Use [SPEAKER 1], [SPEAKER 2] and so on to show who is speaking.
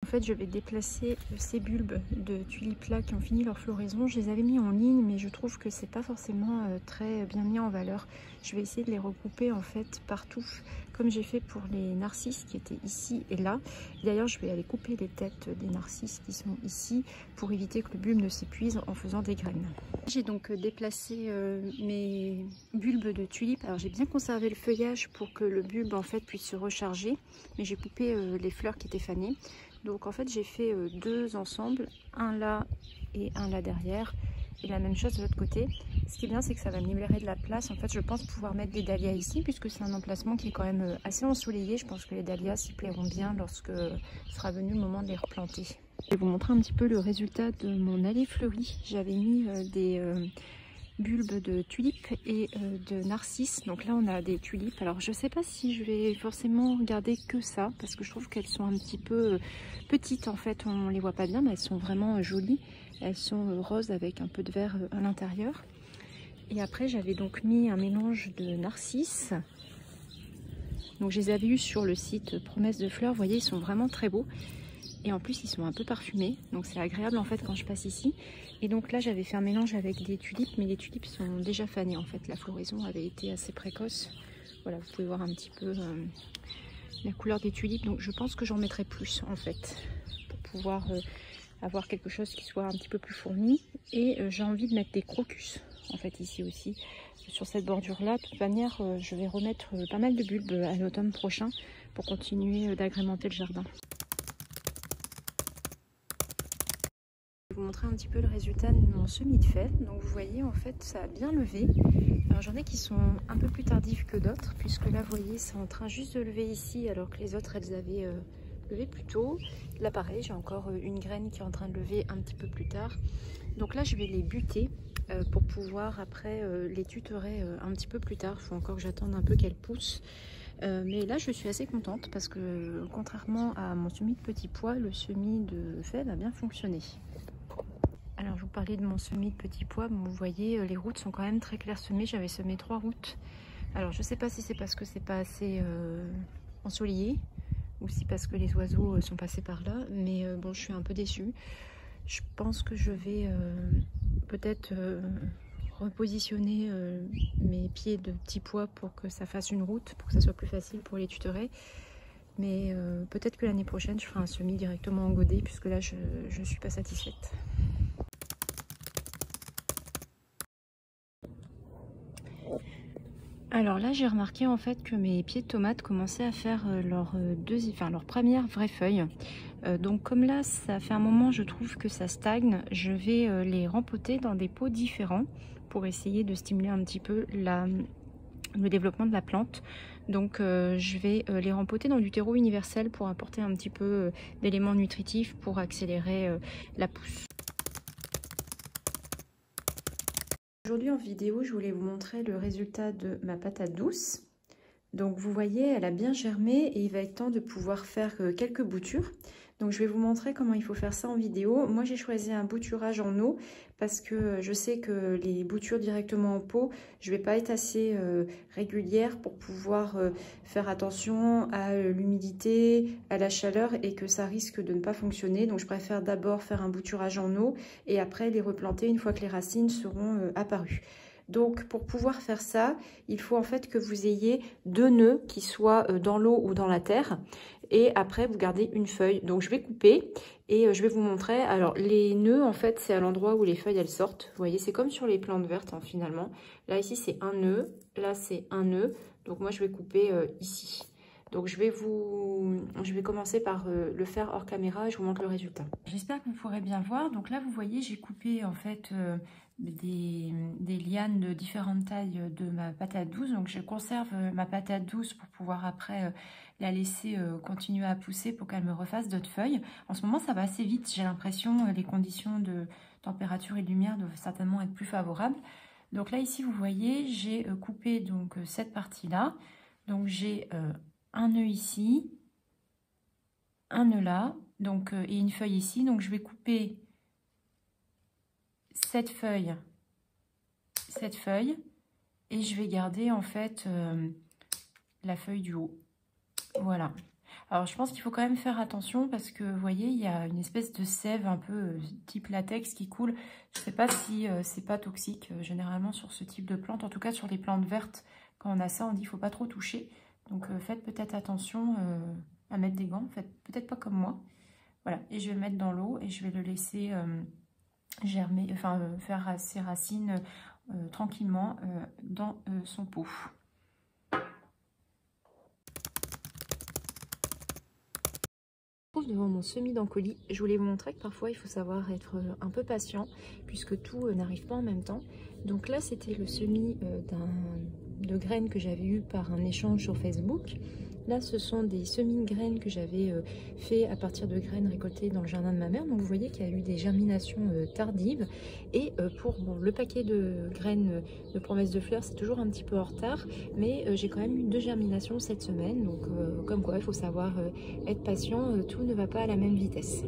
[SPEAKER 1] En fait, je vais déplacer ces bulbes de tulipes là qui ont fini leur floraison. Je les avais mis en ligne, mais je trouve que c'est pas forcément très bien mis en valeur. Je vais essayer de les regrouper en fait partout, comme j'ai fait pour les narcisses qui étaient ici et là. D'ailleurs, je vais aller couper les têtes des narcisses qui sont ici pour éviter que le bulbe ne s'épuise en faisant des graines. J'ai donc déplacé mes bulbes de tulipes. Alors j'ai bien conservé le feuillage pour que le bulbe en fait puisse se recharger, mais j'ai coupé les fleurs qui étaient fanées. Donc en fait j'ai fait deux ensemble, un là et un là derrière, et la même chose de l'autre côté. Ce qui est bien, c'est que ça va me libérer de la place. En fait, je pense pouvoir mettre des dahlias ici, puisque c'est un emplacement qui est quand même assez ensoleillé. Je pense que les dahlias s'y plairont bien lorsque sera venu le moment de les replanter. Je vais vous montrer un petit peu le résultat de mon allée fleurie. J'avais mis des bulbes de tulipes et de narcisses. Donc là, on a des tulipes. Alors, je sais pas si je vais forcément regarder que ça, parce que je trouve qu'elles sont un petit peu petites. En fait, on les voit pas bien, mais elles sont vraiment jolies. Elles sont roses avec un peu de vert à l'intérieur. Et après, j'avais donc mis un mélange de narcisses. Donc, je les avais eus sur le site Promesse de Fleurs. Vous voyez, ils sont vraiment très beaux. Et en plus, ils sont un peu parfumés. Donc, c'est agréable en fait quand je passe ici. Et donc là, j'avais fait un mélange avec des tulipes. Mais les tulipes sont déjà fanées en fait. La floraison avait été assez précoce. Voilà, vous pouvez voir un petit peu la couleur des tulipes. Donc, je pense que j'en mettrai plus en fait. Pour pouvoir avoir quelque chose qui soit un petit peu plus fourni. Et j'ai envie de mettre des crocus en fait ici aussi sur cette bordure là. De toute manière, je vais remettre pas mal de bulbes à l'automne prochain pour continuer d'agrémenter le jardin. Je vais vous montrer un petit peu le résultat de mon semis de fèves. Donc vous voyez, en fait ça a bien levé. Alors j'en ai qui sont un peu plus tardifs que d'autres, puisque là vous voyez c'est en train juste de lever ici, alors que les autres elles avaient levé plus tôt. Là pareil, j'ai encore une graine qui est en train de lever un petit peu plus tard. Donc là je vais les buter pour pouvoir après les tutorer un petit peu plus tard. Il faut encore que j'attende un peu qu'elles poussent. Mais là je suis assez contente parce que contrairement à mon semis de petits pois, le semis de fèves a bien fonctionné. Alors je vous parlais de mon semis de petits pois, vous voyez les routes sont quand même très clairsemées. J'avais semé 3 routes. Alors je sais pas si c'est parce que c'est pas assez ensoleillé ou si parce que les oiseaux sont passés par là, mais bon, je suis un peu déçue. Je pense que je vais peut-être repositionner mes pieds de petits pois pour que ça fasse une route, pour que ça soit plus facile pour les tutorer. Mais peut-être que l'année prochaine je ferai un semis directement en godet, puisque là je ne suis pas satisfaite. Alors là j'ai remarqué en fait que mes pieds de tomates commençaient à faire leur première vraie feuille. Donc comme là ça fait un moment je trouve que ça stagne, je vais les rempoter dans des pots différents pour essayer de stimuler un petit peu le développement de la plante. Donc je vais les rempoter dans du terreau universel pour apporter un petit peu d'éléments nutritifs pour accélérer la pousse. Aujourd'hui en vidéo, je voulais vous montrer le résultat de ma patate douce. Donc vous voyez, elle a bien germé et il va être temps de pouvoir faire quelques boutures. Donc je vais vous montrer comment il faut faire ça en vidéo. Moi j'ai choisi un bouturage en eau parce que je sais que les boutures directement en pot, je vais pas être assez régulière pour pouvoir faire attention à l'humidité, à la chaleur et que ça risque de ne pas fonctionner. Donc je préfère d'abord faire un bouturage en eau et après les replanter une fois que les racines seront apparues. Donc pour pouvoir faire ça, il faut en fait que vous ayez 2 nœuds qui soient dans l'eau ou dans la terre. Et après vous gardez une feuille. Donc je vais couper et je vais vous montrer. Alors les nœuds en fait c'est à l'endroit où les feuilles elles sortent. Vous voyez, c'est comme sur les plantes vertes hein, finalement. Là ici c'est un nœud, là c'est un nœud. Donc moi je vais couper ici. Donc je vais commencer par le faire hors caméra et je vous montre le résultat. J'espère que vous pourrez bien voir. Donc là vous voyez j'ai coupé en fait des lianes de différentes tailles de ma patate douce. Donc je conserve ma patate douce pour pouvoir après la laisser continuer à pousser pour qu'elle me refasse d'autres feuilles. En ce moment ça va assez vite, j'ai l'impression les conditions de température et de lumière doivent certainement être plus favorables. Donc là ici vous voyez j'ai coupé donc cette partie là. Donc j'ai un nœud ici, un nœud là, donc et une feuille ici. Donc je vais couper cette feuille, et je vais garder en fait la feuille du haut. Voilà. Alors je pense qu'il faut quand même faire attention parce que vous voyez, il y a une espèce de sève un peu type latex qui coule. Je ne sais pas si c'est pas toxique généralement sur ce type de plante. En tout cas sur les plantes vertes, quand on a ça, on dit qu'il ne faut pas trop toucher. Donc faites peut-être attention à mettre des gants. Faites peut-être pas comme moi. Voilà, et je vais le mettre dans l'eau et je vais le laisser germer, enfin faire ses racines tranquillement dans son pot. Devant mon semis d'encolie, je voulais vous montrer que parfois il faut savoir être un peu patient puisque tout n'arrive pas en même temps. Donc là c'était le semis de graines que j'avais eu par un échange sur Facebook. Là ce sont des semis de graines que j'avais fait à partir de graines récoltées dans le jardin de ma mère. Donc vous voyez qu'il y a eu des germinations tardives et pour le paquet de graines de promesses de fleurs c'est toujours un petit peu en retard, mais j'ai quand même eu 2 germinations cette semaine. Donc comme quoi il faut savoir être patient, tout ne va pas à la même vitesse.